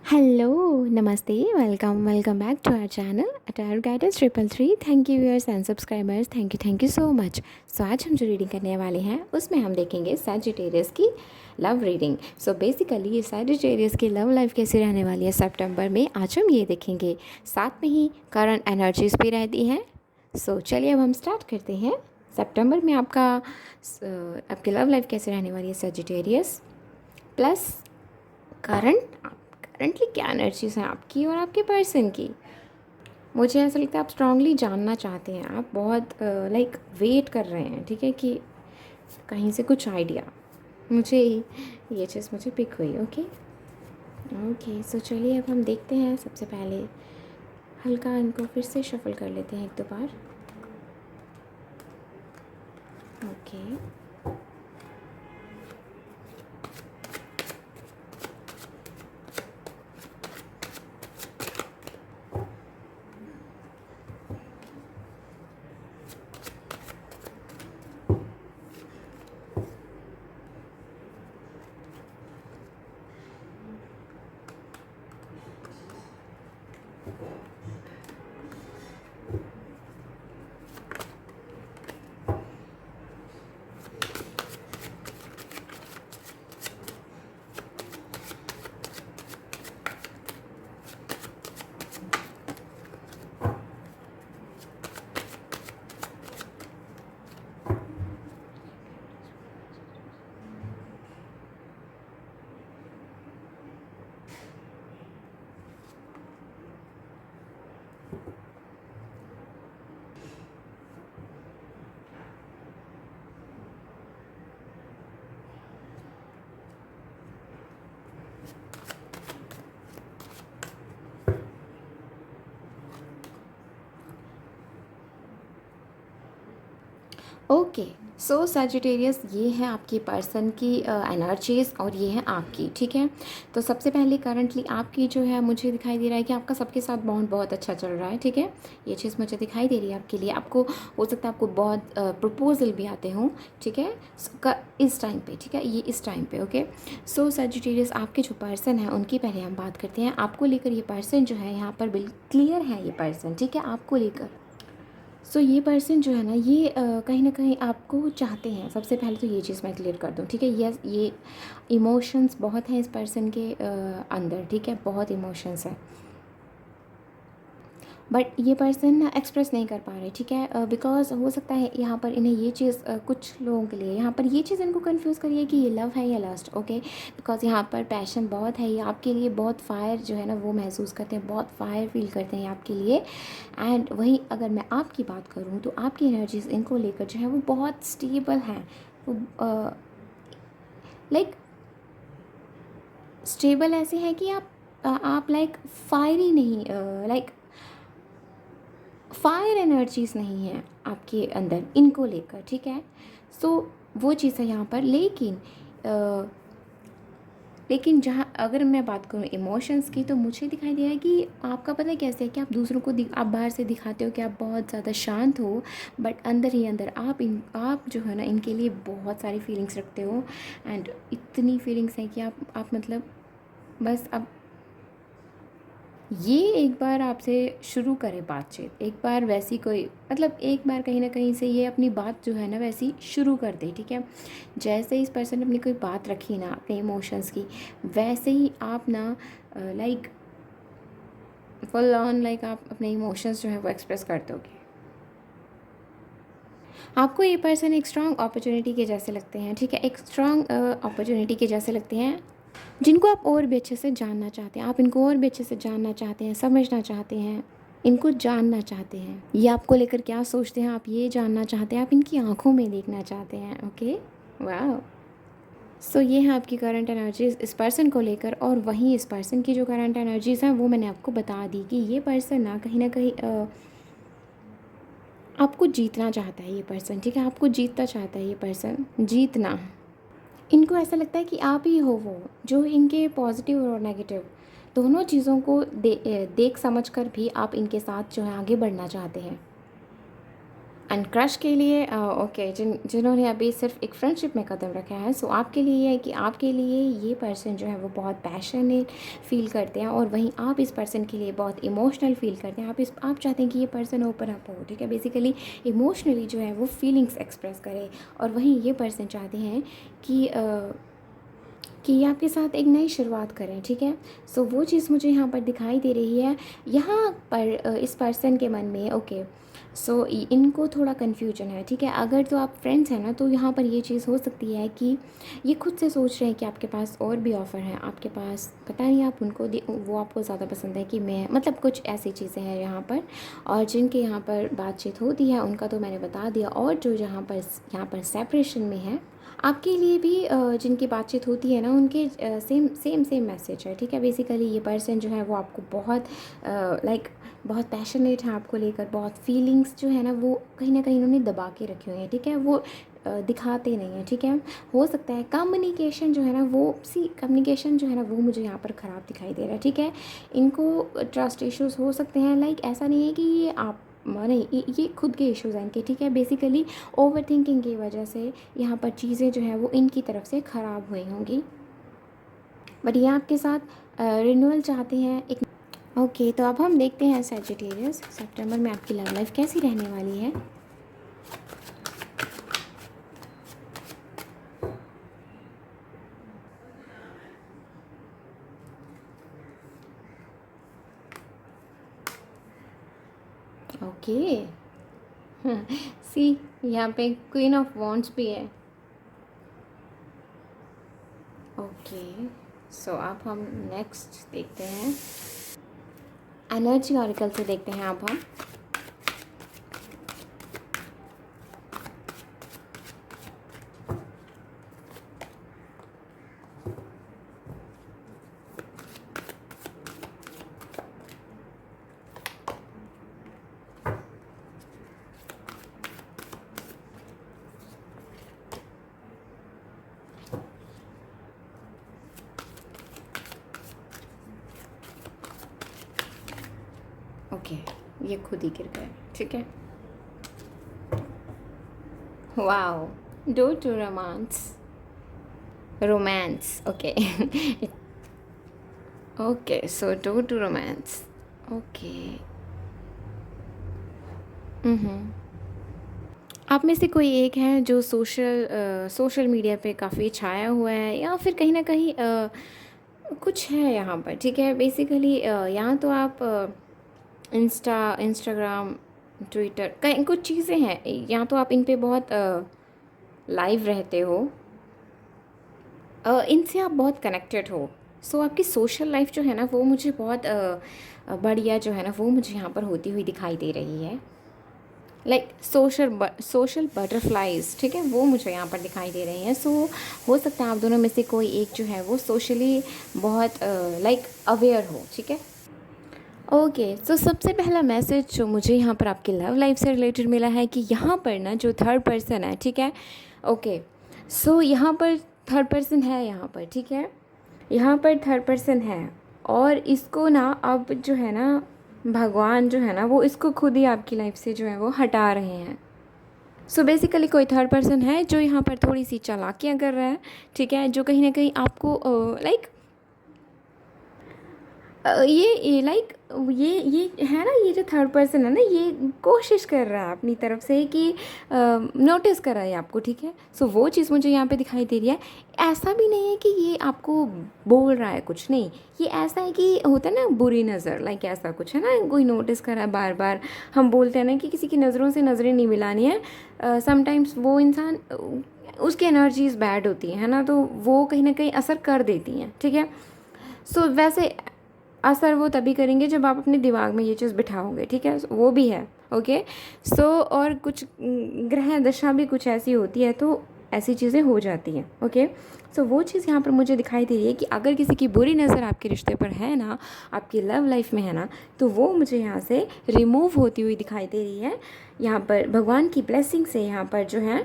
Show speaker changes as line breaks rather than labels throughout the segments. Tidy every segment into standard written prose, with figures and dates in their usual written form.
Hello, नमस्ते, welcome back to our channel tyre guidance 333। Thank you viewers and subscribers, thank you so much. So आज हम जो reading करने वाले हैं उसमें हम देखेंगे सैजिटेरियस की लव रीडिंग। सो बेसिकली ये सैजिटेरियस की लव लाइफ कैसी रहने वाली है सितंबर में, आज हम ये देखेंगे। साथ में ही करंट एनर्जीज भी रहती हैं। सो चलिए अब हम स्टार्ट करते हैं। सितंबर में आपकी लव लाइफ कैसे रहने वाली है सैजिटेरियस, प्लस करंटली क्या एनर्जीज हैं आपकी और आपके पर्सन की। मुझे ऐसा लगता है आप स्ट्रांगली जानना चाहते हैं, आप बहुत वेट कर रहे हैं, ठीक है, कि कहीं से कुछ आइडिया। मुझे ये चीज़ मुझे पिक हुई। ओके ओके, सो चलिए अब हम देखते हैं। सबसे पहले हल्का इनको फिर से शफल कर लेते हैं एक दो बार। Okay, okay. सो सैजिटेरियस, ये है आपकी पर्सन की एनर्जीज और ये है आपकी, ठीक है। तो सबसे पहले करंटली आपकी जो है, मुझे दिखाई दे रहा है कि आपका सबके साथ बॉन्ड बहुत अच्छा चल रहा है, ठीक है। ये चीज़ मुझे दिखाई दे रही है आपके लिए। आपको हो सकता है आपको बहुत प्रपोजल भी आते हों, ठीक है, इस टाइम पे, ठीक है, ये इस टाइम पे। ओके, सो सैजिटेरियस आपके जो पर्सन है उनकी पहले हम बात करते हैं। आपको लेकर ये पर्सन जो है यहाँ पर बिल्कुल क्लियर है, ये पर्सन, ठीक है, आपको लेकर। सो ये पर्सन जो है ना, ये कहीं ना कहीं आपको चाहते हैं। सबसे पहले तो ये चीज़ मैं क्लियर कर दूँ, ठीक है। यस, ये इमोशंस बहुत हैं इस पर्सन के अंदर, ठीक है, बहुत इमोशंस हैं। बट ये पर्सन ना एक्सप्रेस नहीं कर पा रहे, ठीक है, बिकॉज हो सकता है यहाँ पर इन्हें ये चीज़ कुछ लोगों के लिए यहाँ पर ये चीज़ इनको कंफ्यूज करिए कि ये लव है या लस्ट। ओके, बिकॉज यहाँ पर पैशन बहुत है, ये आपके लिए बहुत फायर जो है ना वो महसूस करते हैं, बहुत फायर फील करते हैं आपके लिए। एंड वहीं अगर मैं आपकी बात करूँ तो आपकी एनर्जीज इनको लेकर जो है वो बहुत स्टेबल हैं। वो लाइक स्टेबल ऐसे है कि आप लाइक फायरी नहीं, लाइक फायर एनर्जीज नहीं है आपके अंदर इनको लेकर, ठीक है। सो वो चीज़ है यहाँ पर। लेकिन जहाँ अगर मैं बात करूँ इमोशंस की, तो मुझे दिखाई दे रहा है कि आपका पता है कैसे है कि आप दूसरों को आप बाहर से दिखाते हो कि आप बहुत ज़्यादा शांत हो, बट अंदर ही अंदर आप जो है ना इनके लिए बहुत सारी फीलिंग्स रखते हो। एंड इतनी फीलिंग्स हैं कि आप मतलब बस अब ये एक बार आपसे शुरू करे बातचीत, एक बार वैसी कोई मतलब एक बार कहीं ना कहीं से ये अपनी बात जो है ना वैसी शुरू कर दे, ठीक है। जैसे ही इस पर्सन ने अपनी कोई बात रखी ना अपने इमोशंस की, वैसे ही आप ना लाइक फुल ऑन लाइक आप अपने इमोशंस जो है वो एक्सप्रेस कर दोगे। आपको ये पर्सन एक स्ट्रॉन्ग अपॉर्चुनिटी के जैसे लगते हैं, ठीक है, एक स्ट्रॉन्ग अपॉर्चुनिटी के जैसे लगते हैं, जिनको आप और भी अच्छे से जानना चाहते हैं। आप इनको और भी अच्छे से जानना चाहते हैं, समझना चाहते हैं, इनको जानना चाहते हैं। ये आपको लेकर क्या सोचते हैं आप ये जानना चाहते हैं, आप इनकी आंखों में देखना चाहते हैं। ओके, वाह। सो ये है आपकी करंट एनर्जीज इस पर्सन को लेकर। और वहीं इस पर्सन की जो करंट एनर्जीज हैं वो मैंने आपको बता दी कि ये पर्सन ना कहीं आपको जीतना चाहता है, ये पर्सन, ठीक है, आपको जीतना चाहता है ये पर्सन, जीतना। इनको ऐसा लगता है कि आप ही हो वो जो इनके पॉजिटिव और नेगेटिव दोनों चीज़ों को देख समझ कर भी आप इनके साथ जो है आगे बढ़ना चाहते हैं। एंड क्रश के लिए ओके, जिन्होंने अभी सिर्फ एक फ्रेंडशिप में कदम रखा है, सो आपके लिए ये है कि आपके लिए ये पर्सन जो है वो बहुत पैशनेट फील करते हैं, और वहीं आप इस पर्सन के लिए बहुत इमोशनल फील करते हैं। आप चाहते हैं कि ये पर्सन ओपन अप हो, ठीक है, बेसिकली इमोशनली जो है वो फीलिंग्स एक्सप्रेस करे, और वहीं ये पर्सन चाहते हैं कि कि ये आपके साथ एक नई शुरुआत करें, ठीक है। सो वो चीज़ मुझे यहाँ पर दिखाई दे रही है। यहाँ पर इस पर्सन के मन में ओके, सो इनको थोड़ा कन्फ्यूजन है, ठीक है। अगर तो आप फ्रेंड्स हैं ना, तो यहाँ पर ये चीज़ हो सकती है कि ये खुद से सोच रहे हैं कि आपके पास और भी ऑफ़र हैं, आपके पास पता नहीं आप उनको वो आपको ज़्यादा पसंद है कि मैं, मतलब कुछ ऐसी चीज़ें हैं यहाँ पर। और जिनके यहाँ पर बातचीत होती है उनका तो मैंने बता दिया, और जो यहाँ पर सेपरेशन में है, आपके लिए भी जिनकी बातचीत होती है ना, उनके सेम मैसेज है, ठीक है। बेसिकली ये पर्सन जो है वो आपको बहुत लाइक बहुत पैशनेट है आपको लेकर, बहुत फीलिंग्स जो है ना वो कहीं ना कहीं उन्होंने दबा के रखे हुए हैं, ठीक है। वो दिखाते नहीं हैं, ठीक है। हो सकता है कम्युनिकेशन जो है ना वो कम्युनिकेशन जो है ना वो मुझे यहाँ पर ख़राब दिखाई दे रहा है, ठीक है। इनको ट्रस्ट इश्यूज़ हो सकते हैं, लाइक ऐसा नहीं है कि ये आप नहीं, ये खुद के इश्यूज़ हैं इनके, ठीक है। बेसिकली ओवर थिंकिंग की वजह से यहाँ पर चीज़ें जो है वो इनकी तरफ से ख़राब हुई होंगी, बट ये आपके साथ रिन्यूअल चाहते हैं एक। ओके, तो अब हम देखते हैं सैजिटेरियस, सितंबर में आपकी लव लाइफ कैसी रहने वाली है। ओके सी, यहाँ पे क्वीन ऑफ वॉन्ड्स भी है। ओके, सो अब हम नेक्स्ट देखते हैं एनर्जी ऑरिकल से, देखते हैं अब हम। ओके, ये खुद ही गिर गए, ठीक है। Wow, do to romance okay okay, so do to romance. Okay, आप में से कोई एक है जो सोशल मीडिया पे काफ़ी छाया हुआ है, या फिर कहीं ना कहीं कुछ है यहाँ पर, ठीक है। बेसिकली यहाँ तो आप इंस्टाग्राम, ट्विटर, कहीं कुछ चीज़ें हैं, या तो आप इन पे बहुत लाइव रहते हो, इनसे आप बहुत कनेक्टेड हो। सो आपकी सोशल लाइफ जो है ना वो मुझे बहुत बढ़िया जो है ना वो मुझे यहाँ पर होती हुई दिखाई दे रही है, लाइक सोशल बटरफ्लाइज, ठीक है, वो मुझे यहाँ पर दिखाई दे रही हैं। सो हो सकता है आप दोनों में से कोई एक जो है वो सोशली बहुत लाइक अवेयर हो, ठीक है। ओके, सो सबसे पहला मैसेज जो मुझे यहाँ पर आपकी लव लाइफ से रिलेटेड मिला है कि यहाँ पर ना जो थर्ड पर्सन है, ठीक है। ओके, सो यहाँ पर थर्ड पर्सन है, यहाँ पर ठीक है, यहाँ पर थर्ड पर्सन है, और इसको ना अब जो है ना भगवान जो है ना वो इसको खुद ही आपकी लाइफ से जो है वो हटा रहे हैं। सो बेसिकली कोई थर्ड पर्सन है जो यहाँ पर थोड़ी सी चालाकियाँ कर रहा है, ठीक है, जो कहीं ना कहीं आपको लाइक ये लाइक ये है ना, ये जो थर्ड पर्सन है ना ये कोशिश कर रहा है अपनी तरफ से कि नोटिस कर रहा है आपको, ठीक है। सो वो चीज़ मुझे यहाँ पे दिखाई दे रही है। ऐसा भी नहीं है कि ये आपको बोल रहा है, कुछ नहीं, ये ऐसा है कि होता है ना बुरी नज़र, लाइक ऐसा कुछ है ना, कोई नोटिस कर रहा है बार बार। हम बोलते हैं ना कि किसी की नज़रों से नज़रें नहीं मिलानी है, समटाइम्स वो इंसान उसकी एनर्जीज़ बैड होती है ना, तो वो कहीं ना कहीं असर कर देती हैं, ठीक है। सो वैसे असर वो तभी करेंगे जब आप अपने दिमाग में ये चीज़ बिठाओगे, ठीक है, वो भी है। ओके, सो और कुछ ग्रह दशा भी कुछ ऐसी होती है तो ऐसी चीज़ें हो जाती हैं। ओके, सो वो चीज़ यहाँ पर मुझे दिखाई दे रही है कि अगर किसी की बुरी नज़र आपके रिश्ते पर है ना, आपकी लव लाइफ में है ना, तो वो मुझे यहाँ से रिमूव होती हुई दिखाई दे रही है। यहाँ पर भगवान की ब्लेसिंग से यहाँ पर जो है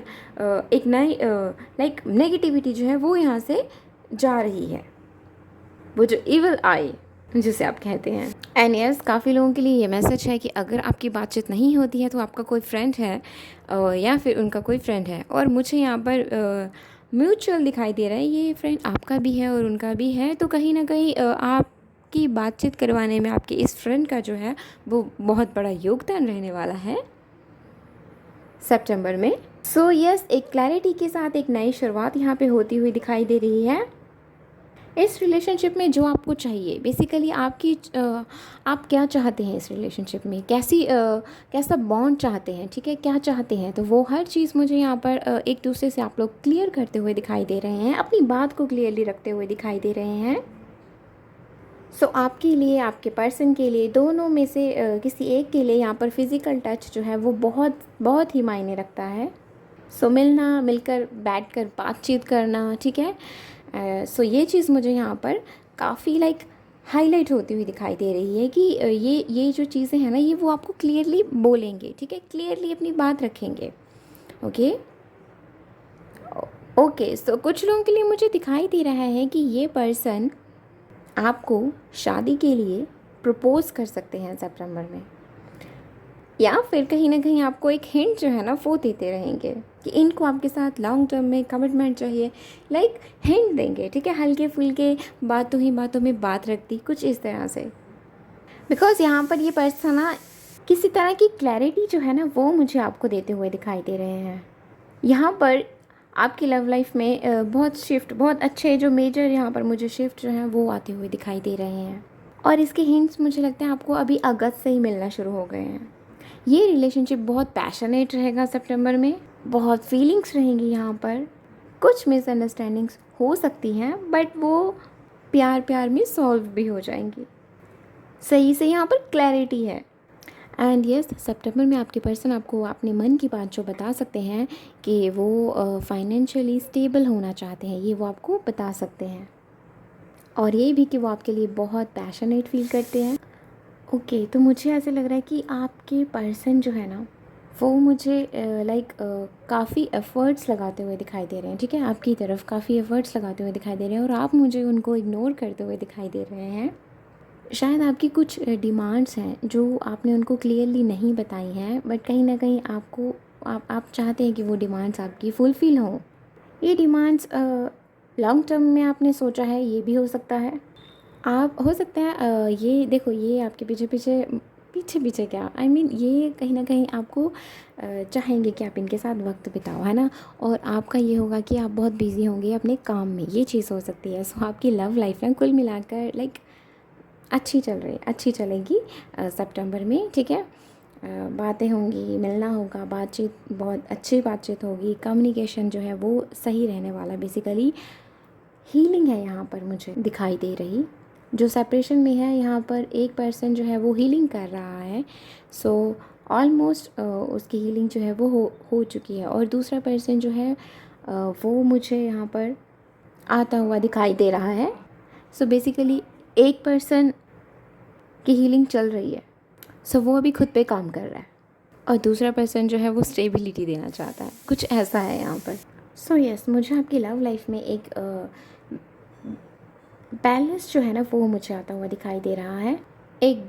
एक नई लाइक नेगेटिविटी जो है वो यहाँ से जा रही है, वो जो इविल आई जिसे आप कहते हैं। एंड यस, काफ़ी लोगों के लिए ये मैसेज है कि अगर आपकी बातचीत नहीं होती है तो आपका कोई फ्रेंड है या फिर उनका कोई फ्रेंड है, और मुझे यहाँ पर म्यूचुअल दिखाई दे रहा है, ये फ्रेंड आपका भी है और उनका भी है, तो कहीं ना कहीं आपकी बातचीत करवाने में आपके इस फ्रेंड का जो है वो बहुत बड़ा योगदान रहने वाला है सितंबर में। सो यस, एक क्लैरिटी के साथ एक नई शुरुआत यहाँ पे होती हुई दिखाई दे रही है। इस रिलेशनशिप में जो आपको चाहिए बेसिकली आप क्या चाहते हैं इस रिलेशनशिप में, कैसा बॉन्ड चाहते हैं, ठीक है, क्या चाहते हैं, तो वो हर चीज़ मुझे यहाँ पर एक दूसरे से आप लोग क्लियर करते हुए दिखाई दे रहे हैं, अपनी बात को क्लियरली रखते हुए दिखाई दे रहे हैं। सो आपके लिए, आपके पर्सन के लिए, दोनों में से किसी एक के लिए यहाँ पर फिज़िकल टच जो है वो बहुत बहुत ही मायने रखता है। सो मिलना, मिलकर बैठकर बातचीत करना, ठीक है। सो ये चीज़ मुझे यहाँ पर काफ़ी हाईलाइट होती हुई दिखाई दे रही है कि ये जो चीज़ें हैं ना, ये वो आपको क्लियरली बोलेंगे, ठीक है, क्लियरली अपनी बात रखेंगे। ओके ओके, सो कुछ लोगों के लिए मुझे दिखाई दे रहा है कि ये पर्सन आपको शादी के लिए प्रपोज़ कर सकते हैं सितंबर में, या फिर कहीं ना कहीं आपको एक हिंट जो है ना वो देते रहेंगे कि इनको आपके साथ लॉन्ग टर्म में कमिटमेंट चाहिए, हिंट देंगे, ठीक है, हल्के फुल्के बातों ही बातों में बात रख दी, कुछ इस तरह से। बिकॉज़ यहाँ पर ये पर्सन ना किसी तरह की क्लैरिटी जो है ना वो मुझे आपको देते हुए दिखाई दे रहे हैं। यहाँ पर आपकी लव लाइफ में बहुत अच्छे जो मेजर यहाँ पर मुझे शिफ्ट जो हैं वो आते हुए दिखाई दे रहे हैं, और इसके हिंट्स मुझे लगता है आपको अभी अगस्त से ही मिलना शुरू हो गए हैं। ये रिलेशनशिप बहुत पैशनेट रहेगा सितंबर में, बहुत फीलिंग्स रहेंगी यहाँ पर, कुछ मिसअंडरस्टैंडिंग्स हो सकती हैं बट वो प्यार प्यार में सॉल्व भी हो जाएंगी। सही से यहाँ पर क्लैरिटी है। एंड यस, सितंबर में आपके पर्सन आपको अपने मन की बात जो बता सकते हैं कि वो फाइनेंशियली स्टेबल होना चाहते हैं, ये वो आपको बता सकते हैं, और ये भी कि वो आपके लिए बहुत पैशनेट फील करते हैं। ओके, तो मुझे ऐसे लग रहा है कि आपके पर्सन जो है ना वो मुझे काफ़ी एफ़र्ट्स लगाते हुए दिखाई दे रहे हैं, ठीक है, आपकी तरफ काफ़ी एफ़र्ट्स लगाते हुए दिखाई दे रहे हैं, और आप मुझे उनको इग्नोर करते हुए दिखाई दे रहे हैं। शायद आपकी कुछ डिमांड्स हैं जो आपने उनको क्लियरली नहीं बताई हैं, बट कहीं ना कहीं आप चाहते हैं कि वो डिमांड्स आपकी फुलफ़िल हों। ये डिमांड्स लॉन्ग टर्म में आपने सोचा है, ये भी हो सकता है। आप हो सकता है ये देखो, ये आपके पीछे क्या ये कहीं ना कहीं आपको चाहेंगे कि आप इनके साथ वक्त बिताओ, है ना, और आपका ये होगा कि आप बहुत बिजी होंगे अपने काम में, ये चीज़ हो सकती है। सो आपकी लव लाइफ ना कुल मिलाकर अच्छी चलेगी सितंबर में, ठीक है। बातें होंगी, मिलना होगा, बहुत अच्छी बातचीत होगी, कम्युनिकेशन जो है वो सही रहने वाला। बेसिकली हीलिंग है यहाँ पर मुझे दिखाई दे रही, जो सेपरेशन में है यहाँ पर एक पर्सन जो है वो हीलिंग कर रहा है। सो ऑलमोस्ट उसकी हीलिंग जो है वो हो चुकी है, और दूसरा पर्सन जो है वो मुझे यहाँ पर आता हुआ दिखाई दे रहा है। सो बेसिकली एक पर्सन की हीलिंग चल रही है, सो वो अभी खुद पे काम कर रहा है, और दूसरा पर्सन जो है वो स्टेबिलिटी देना चाहता है, कुछ ऐसा है यहाँ पर। सो यस, मुझे आपकी लव लाइफ में एक बैलेंस जो है ना वो मुझे आता हुआ दिखाई दे रहा है, एक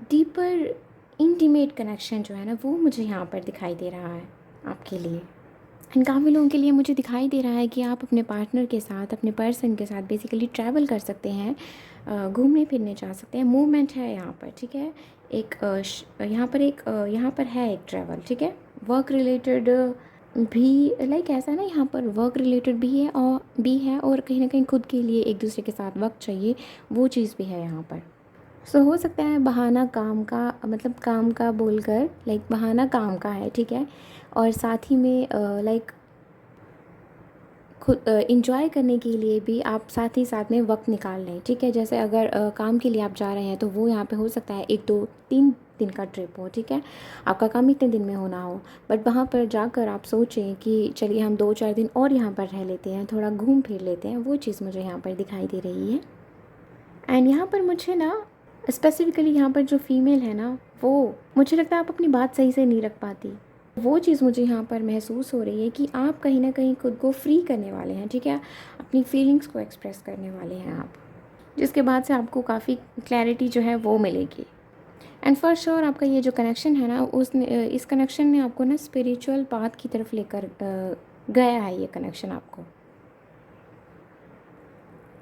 डीपर इंटीमेट कनेक्शन जो है ना वो मुझे यहाँ पर दिखाई दे रहा है आपके लिए। एंड काफ़ी लोगों के लिए मुझे दिखाई दे रहा है कि आप अपने पार्टनर के साथ, अपने पर्सन के साथ बेसिकली ट्रैवल कर सकते हैं, घूमने फिरने जा सकते हैं, मूवमेंट है यहाँ पर, ठीक है, यहाँ पर है एक ट्रैवल, ठीक है, वर्क रिलेटेड भी ऐसा है ना, यहाँ पर वर्क रिलेटेड भी है और कहीं ना कहीं खुद के लिए एक दूसरे के साथ वक्त चाहिए, वो चीज़ भी है यहाँ पर। सो हो सकता है बहाना काम का बोलकर बहाना काम का है, ठीक है, और साथ ही में खुद इंजॉय करने के लिए भी आप साथ ही साथ में वक्त निकाल लें, ठीक है। जैसे अगर काम के लिए आप जा रहे हैं तो वो यहाँ पे हो सकता है 1 2 3 दिन का ट्रिप हो, ठीक है, आपका काम इतने दिन में होना हो, बट वहाँ पर जाकर आप सोचें कि चलिए हम 2 4 दिन और यहाँ पर रह लेते हैं, थोड़ा घूम फिर लेते हैं, वो चीज़ मुझे यहाँ पर दिखाई दे रही है। एंड यहाँ पर मुझे ना स्पेसिफ़िकली यहाँ पर जो फीमेल है ना, वो मुझे लगता है आप अपनी बात सही से नहीं रख पाती, वो चीज़ मुझे यहाँ पर महसूस हो रही है कि आप कहीं ना कहीं खुद को फ्री करने वाले हैं, ठीक है, अपनी फीलिंग्स को एक्सप्रेस करने वाले हैं आप, जिसके बाद से आपको काफ़ी क्लैरिटी जो है वो मिलेगी। एंड फॉर श्योर आपका ये जो कनेक्शन है ना, इस कनेक्शन ने आपको ना स्पिरिचुअल पाथ की तरफ लेकर गया है। ये कनेक्शन आपको,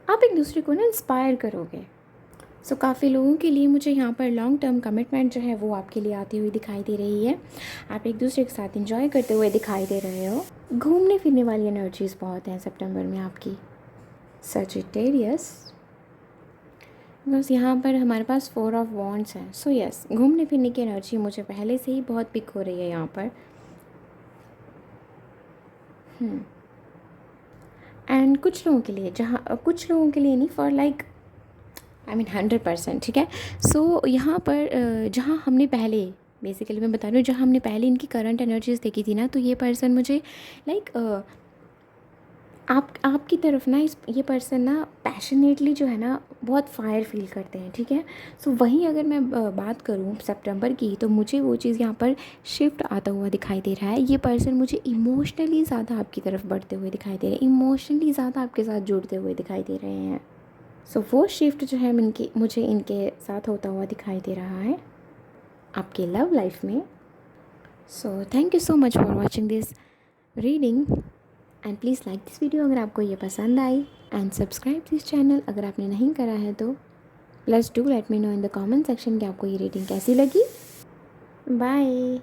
आप एक दूसरे को ना इंस्पायर करोगे। सो काफ़ी लोगों के लिए मुझे यहाँ पर लॉन्ग टर्म कमिटमेंट जो है वो आपके लिए आती हुई दिखाई दे रही है। आप एक दूसरे के साथ इंजॉय करते हुए दिखाई दे रहे हो। घूमने फिरने वाली एनर्जीज़ बहुत हैं सितंबर में आपकी सजिटेरियस, बस यहाँ पर हमारे पास 4 ऑफ वॉन्ड्स है। सो यस, घूमने फिरने की एनर्जी मुझे पहले से ही बहुत पिक हो रही है यहाँ पर। एंड कुछ लोगों के लिए, कुछ लोगों के लिए नहीं, फॉर लाइक आई मीन 100%, ठीक है। सो यहाँ पर जहाँ हमने पहले, बेसिकली मैं बता रही हूँ, जहाँ हमने पहले इनकी करंट एनर्जीज देखी थी ना, तो ये पर्सन मुझे लाइक आपकी तरफ ना, ये पर्सन ना पैशनेटली जो है ना बहुत फायर फील करते हैं, ठीक है। सो वहीं अगर मैं बात करूँ सितंबर की, तो मुझे वो चीज़ यहाँ पर शिफ्ट आता हुआ दिखाई दे रहा है। ये पर्सन मुझे इमोशनली ज़्यादा आपकी तरफ बढ़ते हुए दिखाई दे रहे हैं, इमोशनली ज़्यादा आपके साथ जुड़ते हुए दिखाई दे रहे हैं। सो वो शिफ्ट जो है मुझे इनके साथ होता हुआ दिखाई दे रहा है आपके लव लाइफ में। So thank you so much for watching this reading and please like this video अगर आपको ये पसंद आई, एंड सब्सक्राइब दिस चैनल अगर आपने नहीं करा है तो। Plus do let me know in the comment section कि आपको ये रीडिंग कैसी लगी। बाय।